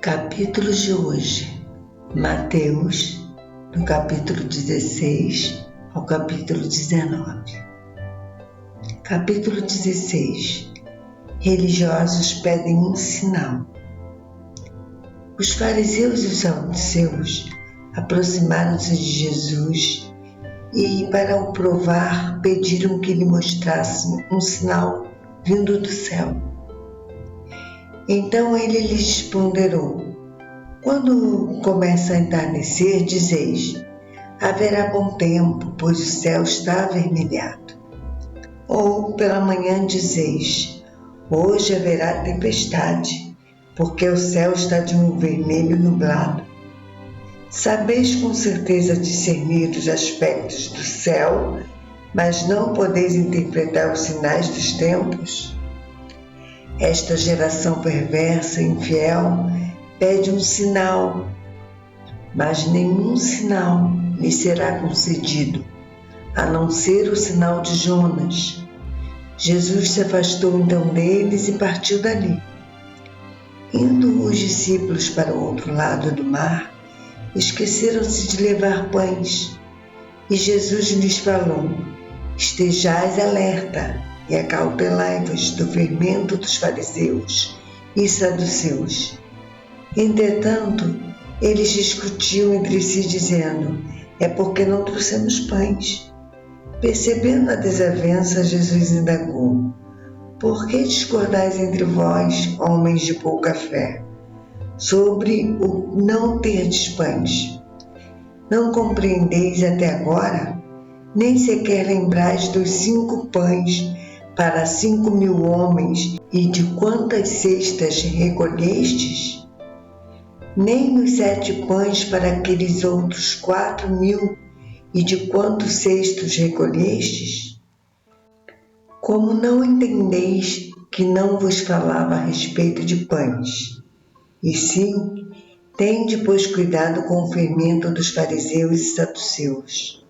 Capítulos de hoje, Mateus, do capítulo 16 ao capítulo 19. Capítulo 16. Religiosos pedem um sinal. Os fariseus e os saduceus aproximaram-se de Jesus e, para o provar, pediram que lhe mostrasse um sinal vindo do céu. Então ele lhes ponderou: quando começa a entardecer, dizeis: haverá bom tempo, pois o céu está avermelhado. Ou pela manhã dizeis: hoje haverá tempestade, porque o céu está de um vermelho nublado. Sabeis com certeza discernir os aspectos do céu, mas não podeis interpretar os sinais dos tempos? Esta geração perversa e infiel pede um sinal, mas nenhum sinal lhe será concedido, a não ser o sinal de Jonas. Jesus se afastou então deles e partiu dali. Indo os discípulos para o outro lado do mar, esqueceram-se de levar pães. E Jesus lhes falou: estejais alerta e acautelai-vos do fermento dos fariseus e saduceus. Entretanto, eles discutiam entre si, dizendo: é porque não trouxemos pães. Percebendo a desavença, Jesus indagou: por que discordais entre vós, homens de pouca fé, sobre o não terdes pães? Não compreendeis até agora? Nem sequer lembrais dos 5 pães para 5.000 homens e de quantas cestas recolhestes? Nem os 7 pães para aqueles outros 4.000 e de quantos cestos recolhestes? Como não entendeis que não vos falava a respeito de pães? E sim, tende, pois, cuidado com o fermento dos fariseus e saduceus.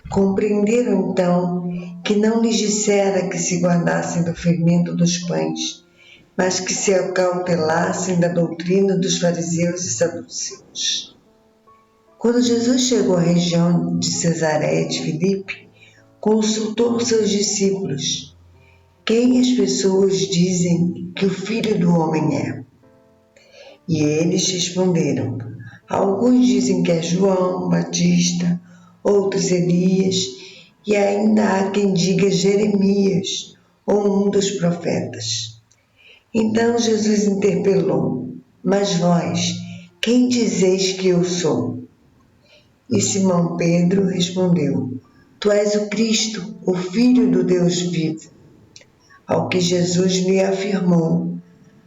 Compreenderam então que não lhes dissera que se guardassem do fermento dos pães, mas que se acautelassem da doutrina dos fariseus e saduceus. Quando Jesus chegou à região de Cesareia de Filipe, consultou os seus discípulos: quem as pessoas dizem que o Filho do Homem é? E eles responderam: alguns dizem que é João Batista, outros Elias, e ainda há quem diga Jeremias ou um dos profetas. Então Jesus interpelou: mas vós, quem dizeis que eu sou? E Simão Pedro respondeu: tu és o Cristo, o Filho do Deus vivo. Ao que Jesus lhe afirmou: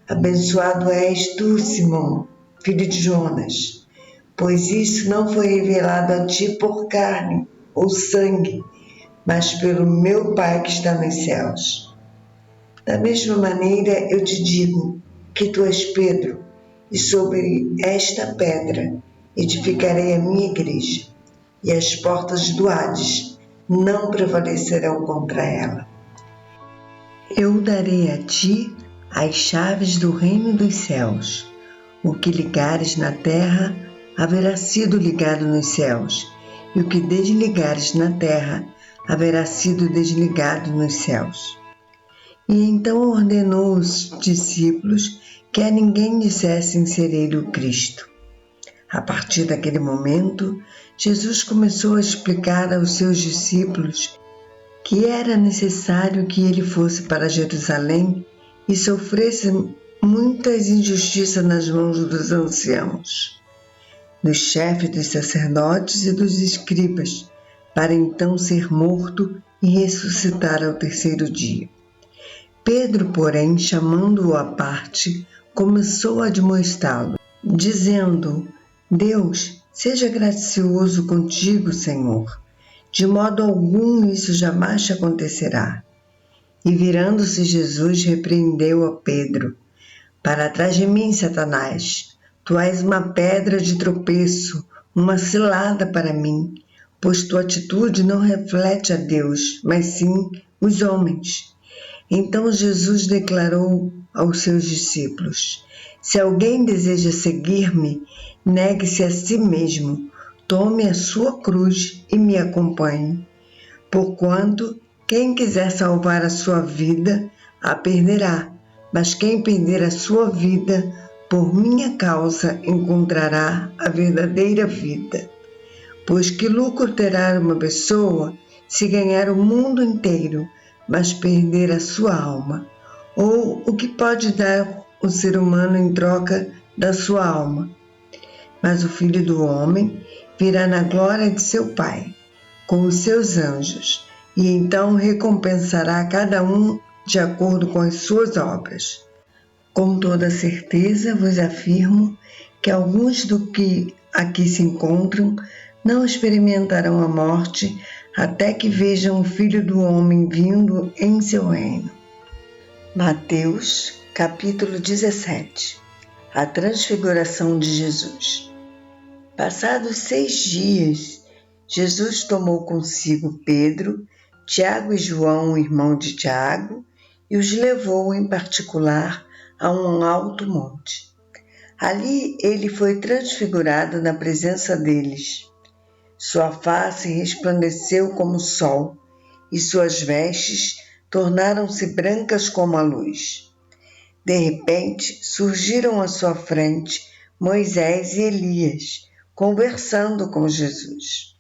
abençoado és tu, Simão, filho de Jonas, pois isso não foi revelado a ti por carne ou sangue, mas pelo meu Pai que está nos céus. Da mesma maneira eu te digo que tu és Pedro, e sobre esta pedra edificarei a minha igreja, e as portas do Hades não prevalecerão contra ela. Eu darei a ti as chaves do reino dos céus. O que ligares na terra haverá sido ligado nos céus, e o que desligares na terra haverá sido desligado nos céus. E então ordenou os discípulos que a ninguém dissessem ser ele o Cristo. A partir daquele momento, Jesus começou a explicar aos seus discípulos que era necessário que ele fosse para Jerusalém e sofresse muitas injustiças nas mãos dos anciãos, dos chefes dos sacerdotes e dos escribas, para então ser morto e ressuscitar ao terceiro dia. Pedro, porém, chamando-o à parte, começou a admoestá-lo, dizendo: Deus, seja gracioso contigo, Senhor. De modo algum isso jamais te acontecerá. E virando-se Jesus, repreendeu a Pedro: para trás de mim, Satanás, tu és uma pedra de tropeço, uma cilada para mim, pois tua atitude não reflete a Deus, mas sim os homens. Então Jesus declarou aos seus discípulos: Se alguém deseja seguir-me, negue-se a si mesmo, tome a sua cruz e me acompanhe. Porquanto, quem quiser salvar a sua vida, a perderá, mas quem perder a sua vida, por minha causa, encontrará a verdadeira vida. Pois que lucro terá uma pessoa se ganhar o mundo inteiro, mas perder a sua alma? Ou o que pode dar o ser humano em troca da sua alma? Mas o Filho do Homem virá na glória de seu Pai, com os seus anjos, e então recompensará cada um de acordo com as suas obras. Com toda certeza vos afirmo que alguns do que aqui se encontram não experimentarão a morte até que vejam o Filho do Homem vindo em seu reino. Mateus, capítulo 17. A transfiguração de Jesus. Passados 6 dias, Jesus tomou consigo Pedro, Tiago e João, irmão de Tiago, e os levou em particular a um alto monte. Ali ele foi transfigurado na presença deles. Sua face resplandeceu como o sol, e suas vestes tornaram-se brancas como a luz. De repente, surgiram à sua frente Moisés e Elias, conversando com Jesus.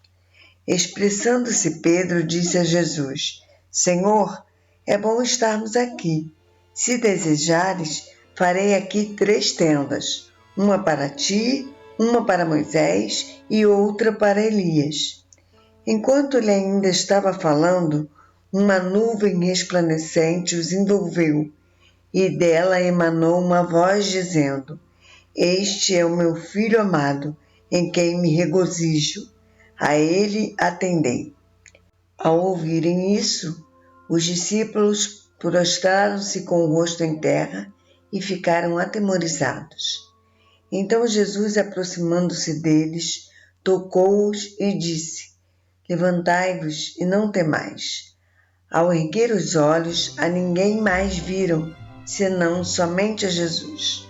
Expressando-se, Pedro disse a Jesus: Senhor, é bom estarmos aqui. Se desejares, farei aqui 3 tendas, uma para ti, uma para Moisés e outra para Elias. Enquanto ele ainda estava falando, uma nuvem resplandecente os envolveu, e dela emanou uma voz dizendo: Este é o meu Filho amado, em quem me regozijo. A ele atendei. Ao ouvirem isso, os discípulos prostraram-se com o rosto em terra e ficaram atemorizados. Então Jesus, aproximando-se deles, tocou-os e disse: Levantai-vos e não temais. Ao erguer os olhos, a ninguém mais viram, senão somente a Jesus.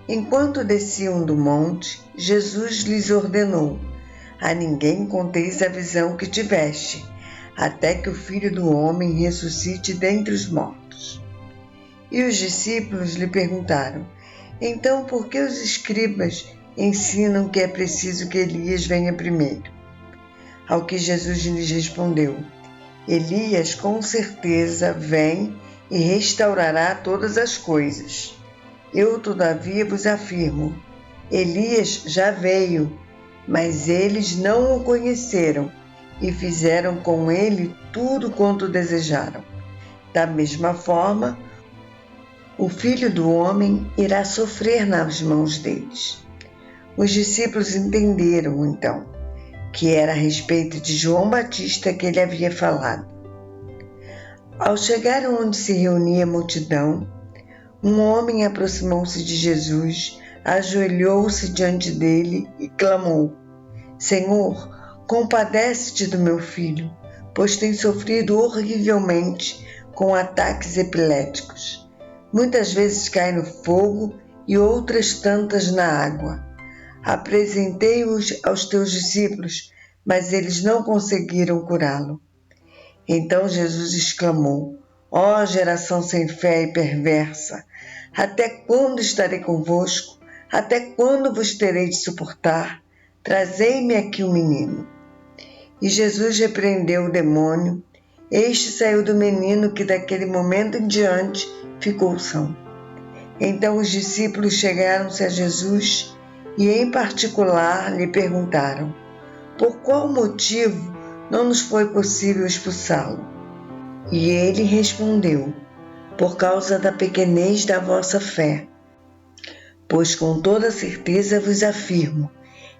Enquanto desciam do monte, Jesus lhes ordenou: A ninguém conteis a visão que tiveste, até que o Filho do Homem ressuscite dentre os mortos. E os discípulos lhe perguntaram: Então, por que os escribas ensinam que é preciso que Elias venha primeiro? Ao que Jesus lhes respondeu: Elias com certeza vem e restaurará todas as coisas. Eu, todavia, vos afirmo: Elias já veio, mas eles não o conheceram e fizeram com ele tudo quanto desejaram. Da mesma forma, o Filho do Homem irá sofrer nas mãos deles. Os discípulos entenderam, então, que era a respeito de João Batista que ele havia falado. Ao chegar onde se reunia a multidão, um homem aproximou-se de Jesus, ajoelhou-se diante dele e clamou: Senhor, compadece-te do meu filho, pois tem sofrido horrivelmente com ataques epiléticos. Muitas vezes cai no fogo e outras tantas na água. Apresentei-os aos teus discípulos, mas eles não conseguiram curá-lo. Então Jesus exclamou: Ó geração sem fé e perversa, até quando estarei convosco? Até quando vos terei de suportar? Trazei-me aqui o menino. E Jesus repreendeu o demônio. Este saiu do menino, que daquele momento em diante ficou são. Então os discípulos chegaram-se a Jesus e, em particular, lhe perguntaram: Por qual motivo não nos foi possível expulsá-lo? E ele respondeu: Por causa da pequenez da vossa fé. Pois com toda certeza vos afirmo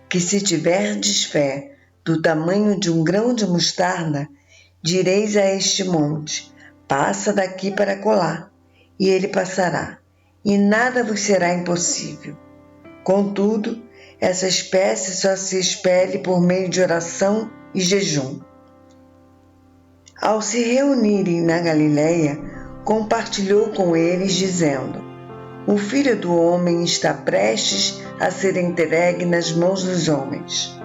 que, se tiverdes fé do tamanho de um grão de mostarda, direis a este monte: Passa daqui para acolá, e ele passará, e nada vos será impossível. Contudo, essa espécie só se expele por meio de oração e jejum. Ao se reunirem na Galileia, compartilhou com eles, dizendo: o Filho do Homem está prestes a ser entregue nas mãos dos homens.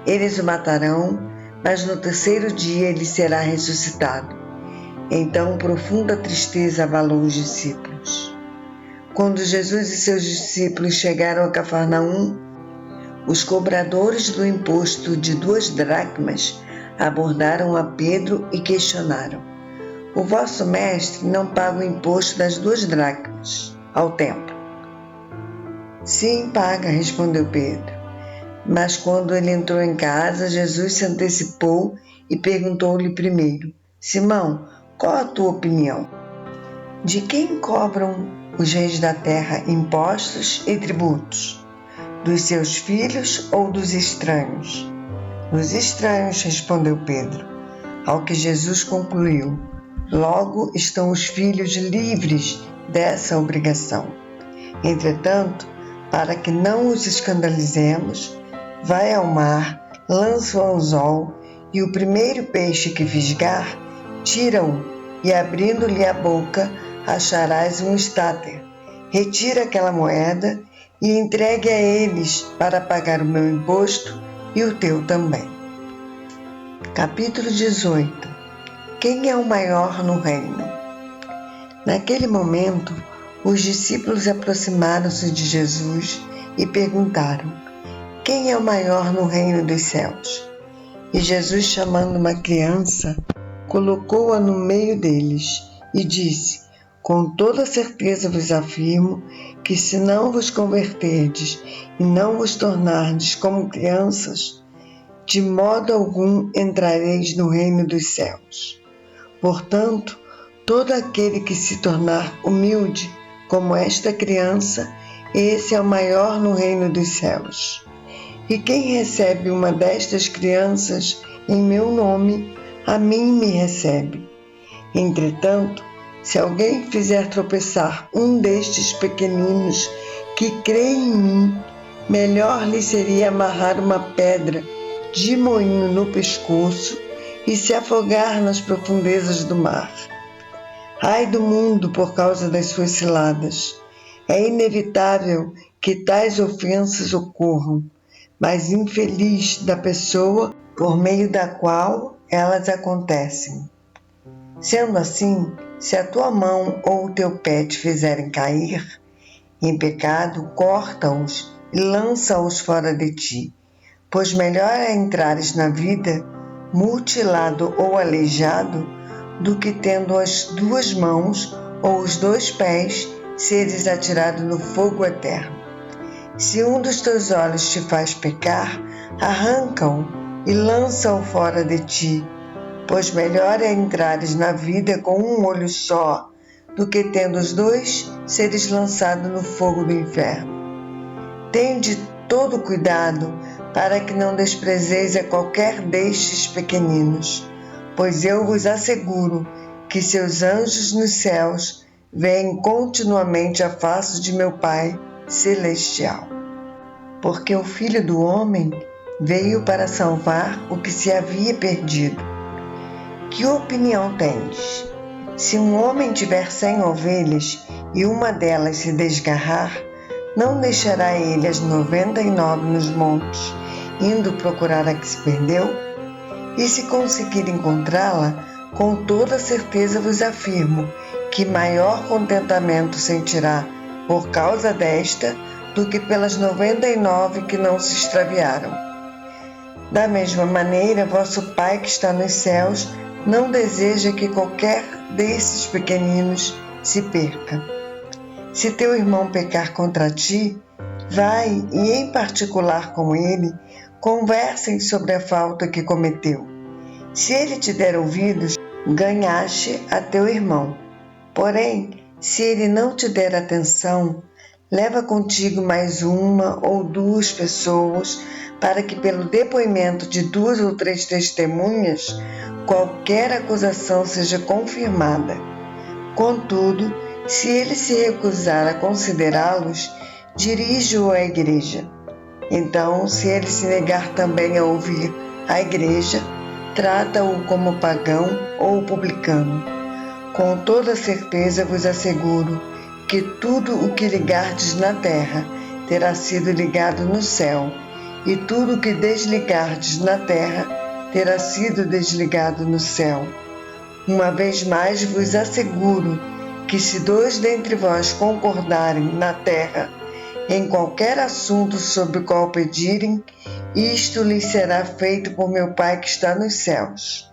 Eles o matarão, mas no terceiro dia ele será ressuscitado. Então profunda tristeza abalou os discípulos. Quando Jesus e seus discípulos chegaram a Cafarnaum, os cobradores do imposto de 2 dracmas abordaram a Pedro e questionaram: o vosso mestre não paga o imposto das 2 dracmas ao templo? Sim, paga, respondeu Pedro. Mas quando ele entrou em casa, Jesus se antecipou e perguntou-lhe primeiro: Simão, qual a tua opinião? De quem cobram os reis da terra impostos e tributos? Dos seus filhos ou dos estranhos? Dos estranhos, respondeu Pedro. Ao que Jesus concluiu: logo estão os filhos livres dessa obrigação. Entretanto, para que não os escandalizemos, vai ao mar, lança o anzol, e o primeiro peixe que fisgar, tira-o, e abrindo-lhe a boca, acharás um estáter. Retira aquela moeda e entregue a eles para pagar o meu imposto e o teu também. Capítulo 18. Quem é o maior no reino? Naquele momento, os discípulos aproximaram-se de Jesus e perguntaram: quem é o maior no reino dos céus? E Jesus, chamando uma criança, colocou-a no meio deles e disse: com toda certeza vos afirmo que se não vos converterdes e não vos tornardes como crianças, de modo algum entrareis no reino dos céus. Portanto, todo aquele que se tornar humilde como esta criança, esse é o maior no reino dos céus. E quem recebe uma destas crianças em meu nome, a mim me recebe. Entretanto, se alguém fizer tropeçar um destes pequeninos que crê em mim, melhor lhe seria amarrar uma pedra de moinho no pescoço e se afogar nas profundezas do mar. Ai do mundo por causa das suas ciladas! É inevitável que tais ofensas ocorram, mas infeliz da pessoa por meio da qual elas acontecem. Sendo assim, se a tua mão ou o teu pé te fizerem cair em pecado, corta-os e lança-os fora de ti, pois melhor é entrares na vida mutilado ou aleijado do que tendo as 2 mãos ou os 2 pés seres atirado no fogo eterno. Se um dos teus olhos te faz pecar, arranca-o e lança-o fora de ti, pois melhor é entrares na vida com um olho só, do que tendo os 2 seres lançado no fogo do inferno. Tende todo cuidado para que não desprezeis a qualquer destes pequeninos, pois eu vos asseguro que seus anjos nos céus veem continuamente a face de meu Pai celestial. Porque o Filho do Homem veio para salvar o que se havia perdido. Que opinião tens? Se um homem tiver 100 ovelhas e uma delas se desgarrar, não deixará ele as 99 nos montes, indo procurar a que se perdeu? E se conseguir encontrá-la, com toda certeza vos afirmo que maior contentamento sentirá por causa desta do que pelas 99 que não se extraviaram. Da mesma maneira, vosso Pai que está nos céus não deseja que qualquer desses pequeninos se perca. Se teu irmão pecar contra ti, vai e, em particular com ele, conversem sobre a falta que cometeu. Se ele te der ouvidos, ganhaste a teu irmão. Porém, se ele não te der atenção, leva contigo mais 1 ou 2 pessoas, para que pelo depoimento de 2 ou 3 testemunhas, qualquer acusação seja confirmada. Contudo, se ele se recusar a considerá-los, dirige-o à igreja. Então, se ele se negar também a ouvir a igreja, trata-o como pagão ou publicano. Com toda certeza vos asseguro porque tudo o que ligardes na terra terá sido ligado no céu, e tudo o que desligardes na terra terá sido desligado no céu. Uma vez mais vos asseguro que se 2 dentre vós concordarem na terra em qualquer assunto sobre o qual pedirem, isto lhes será feito por meu Pai que está nos céus.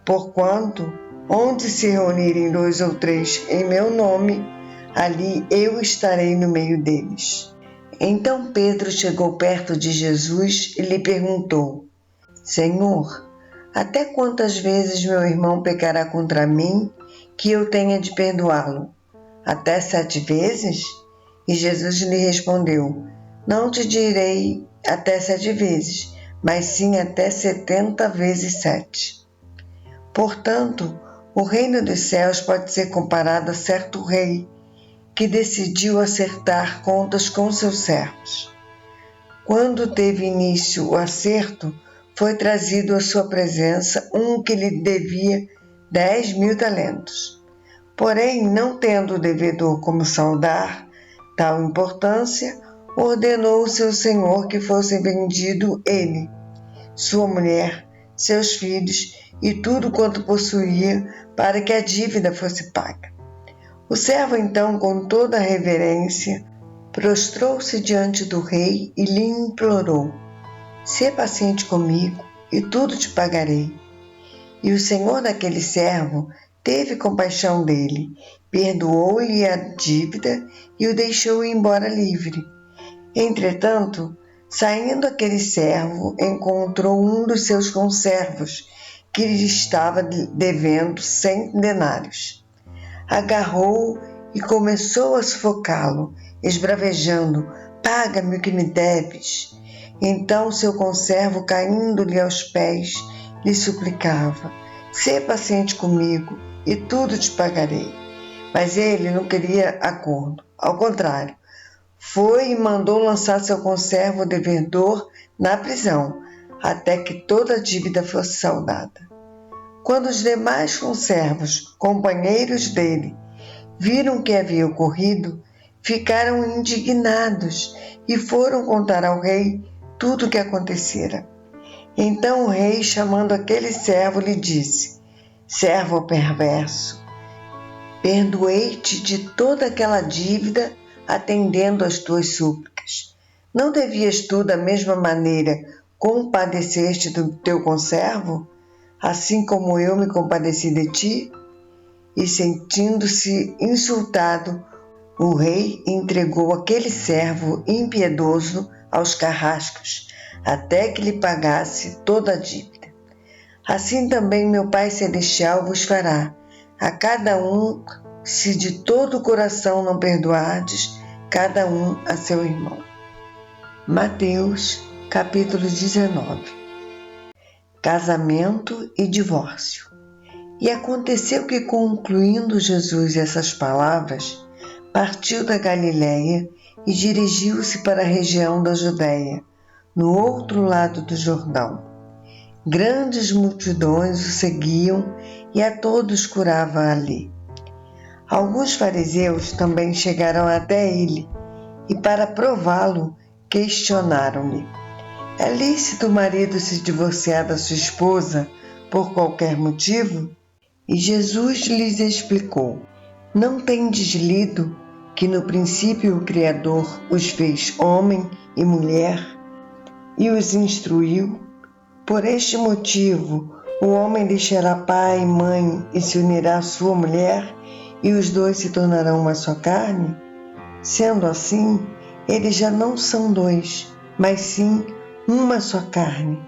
Porquanto, onde se reunirem 2 ou 3 em meu nome, ali eu estarei no meio deles. Então Pedro chegou perto de Jesus e lhe perguntou: Senhor, até quantas vezes meu irmão pecará contra mim, que eu tenha de perdoá-lo? Até 7 vezes? E Jesus lhe respondeu: Não te direi até 7 vezes, mas sim até 70 vezes 7. Portanto, o reino dos céus pode ser comparado a certo rei que decidiu acertar contas com seus servos. Quando teve início o acerto, foi trazido à sua presença um que lhe devia 10.000 talentos. Porém, não tendo o devedor como saldar tal importância, ordenou o seu senhor que fosse vendido ele, sua mulher, seus filhos e tudo quanto possuía, para que a dívida fosse paga. O servo então, com toda a reverência, prostrou-se diante do rei e lhe implorou: Sê paciente comigo e tudo te pagarei. E o senhor daquele servo teve compaixão dele, perdoou-lhe a dívida e o deixou ir embora livre. Entretanto, saindo aquele servo, encontrou um dos seus conservos, que lhe estava devendo 100 denários. Agarrou-o e começou a sufocá-lo, esbravejando: Paga-me o que me deves. Então seu conservo, caindo-lhe aos pés, lhe suplicava: Sê paciente comigo e tudo te pagarei. Mas ele não queria acordo. Ao contrário, foi e mandou lançar seu conservo devedor na prisão, até que toda a dívida fosse saldada. Quando os demais conservos, companheiros dele, viram o que havia ocorrido, ficaram indignados e foram contar ao rei tudo o que acontecera. Então o rei, chamando aquele servo, lhe disse: Servo perverso, perdoei-te de toda aquela dívida, atendendo às tuas súplicas. Não devias tu, da mesma maneira, compadecer-te do teu conservo, assim como eu me compadeci de ti? E sentindo-se insultado, o rei entregou aquele servo impiedoso aos carrascos, até que lhe pagasse toda a dívida. Assim também meu Pai Celestial vos fará, a cada um, se de todo o coração não perdoardes, cada um a seu irmão. Mateus, capítulo 19. Casamento e divórcio. E aconteceu que, concluindo Jesus essas palavras, partiu da Galiléia e dirigiu-se para a região da Judéia, no outro lado do Jordão. Grandes multidões o seguiam e a todos curava ali. Alguns fariseus também chegaram até ele e, para prová-lo, questionaram-lhe: É lícito o marido se divorciar da sua esposa por qualquer motivo? E Jesus lhes explicou: Não tendes lido que no princípio o Criador os fez homem e mulher e os instruiu? Por este motivo, o homem deixará pai e mãe e se unirá à sua mulher, e os dois se tornarão uma só carne? Sendo assim, eles já não são dois, mas sim uma só carne.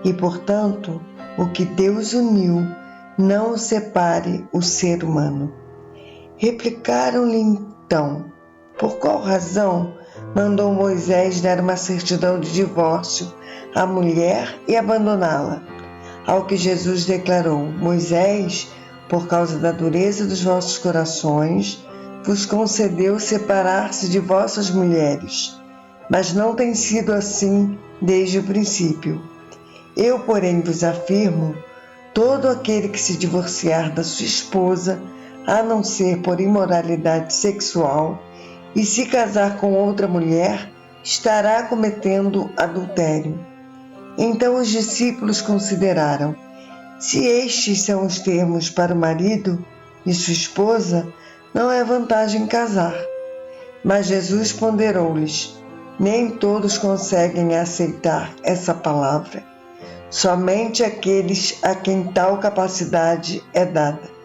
E, portanto, o que Deus uniu, não o separe o ser humano. Replicaram-lhe então: Por qual razão mandou Moisés dar uma certidão de divórcio à mulher e abandoná-la? Ao que Jesus declarou: Moisés, por causa da dureza dos vossos corações, vos concedeu separar-se de vossas mulheres, mas não tem sido assim desde o princípio. Eu, porém, vos afirmo: todo aquele que se divorciar da sua esposa, a não ser por imoralidade sexual, e se casar com outra mulher, estará cometendo adultério. Então os discípulos consideraram: se estes são os termos para o marido e sua esposa, não é vantagem casar. Mas Jesus ponderou-lhes: nem todos conseguem aceitar essa palavra, somente aqueles a quem tal capacidade é dada.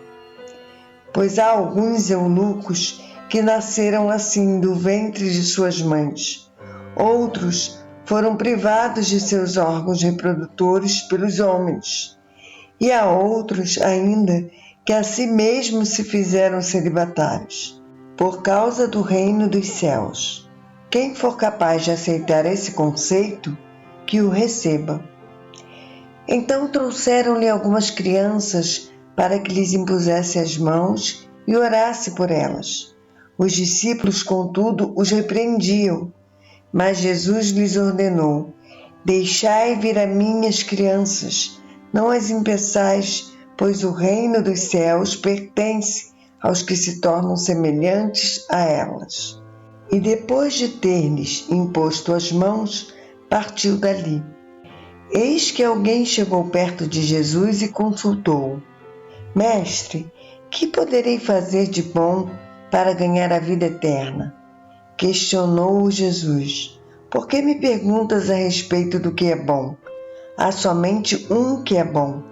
Pois há alguns eunucos que nasceram assim do ventre de suas mães. Outros foram privados de seus órgãos reprodutores pelos homens. E há outros ainda que a si mesmos se fizeram celibatários, por causa do reino dos céus. Quem for capaz de aceitar esse conceito, que o receba. Então trouxeram-lhe algumas crianças para que lhes impusesse as mãos e orasse por elas. Os discípulos, contudo, os repreendiam, mas Jesus lhes ordenou: deixai vir a mim as crianças, não as impeçais, pois o reino dos céus pertence aos que se tornam semelhantes a elas. E depois de ter-lhes imposto as mãos, partiu dali. Eis que alguém chegou perto de Jesus e consultou-o: Mestre, que poderei fazer de bom para ganhar a vida eterna? Questionou-o Jesus: por que me perguntas a respeito do que é bom? Há somente um que é bom.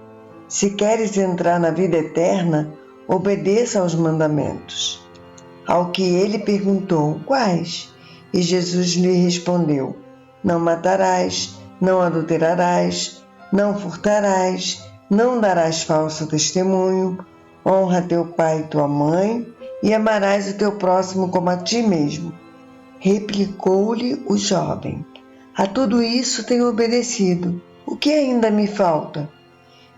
Se queres entrar na vida eterna, obedeça aos mandamentos. Ao que ele perguntou: quais? E Jesus lhe respondeu: não matarás, não adulterarás, não furtarás, não darás falso testemunho, honra teu pai e tua mãe, e amarás o teu próximo como a ti mesmo. Replicou-lhe o jovem: a tudo isso tenho obedecido. O que ainda me falta?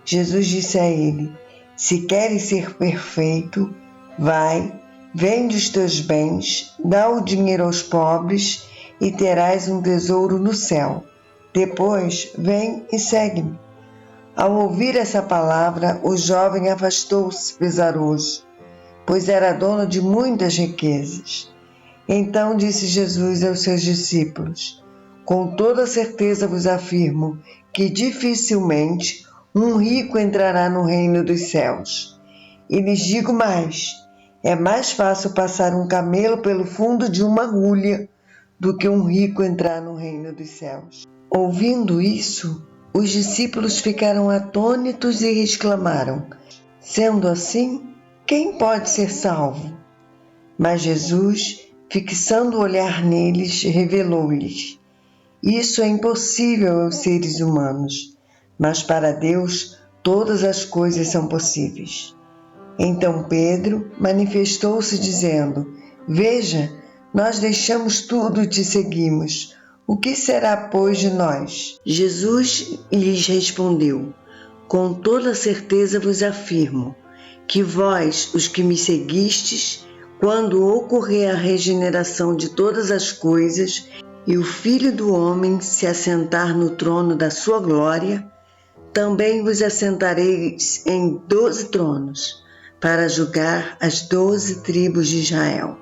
Jesus disse a ele: se queres ser perfeito, vai, vende os teus bens, dá o dinheiro aos pobres e terás um tesouro no céu. Depois, vem e segue-me. Ao ouvir essa palavra, o jovem afastou-se pesaroso, pois era dono de muitas riquezas. Então disse Jesus aos seus discípulos: com toda certeza vos afirmo que dificilmente um rico entrará no reino dos céus. E lhes digo mais: é mais fácil passar um camelo pelo fundo de uma agulha do que um rico entrar no reino dos céus. Ouvindo isso, os discípulos ficaram atônitos e exclamaram: sendo assim, quem pode ser salvo? Mas Jesus, fixando o olhar neles, revelou-lhes: isso é impossível aos seres humanos, mas para Deus todas as coisas são possíveis. Então Pedro manifestou-se dizendo: veja, nós deixamos tudo e te seguimos. O que será, pois, de nós? Jesus lhes respondeu: com toda certeza vos afirmo que vós, os que me seguistes, quando ocorrer a regeneração de todas as coisas e o Filho do Homem se assentar no trono da sua glória, também vos assentareis em 12 tronos, para julgar as 12 tribos de Israel.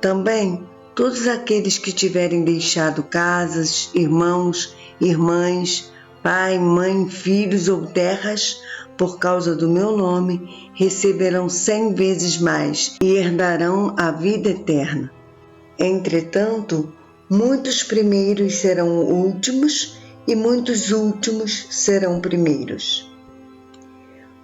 Também todos aqueles que tiverem deixado casas, irmãos, irmãs, pai, mãe, filhos ou terras, por causa do meu nome, receberão 100 vezes mais e herdarão a vida eterna. Entretanto, muitos primeiros serão últimos e muitos últimos serão primeiros.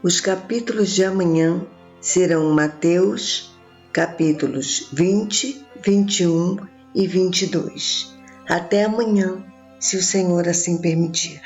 Os capítulos de amanhã serão Mateus, capítulos 20, 21 e 22. Até amanhã, se o Senhor assim permitir.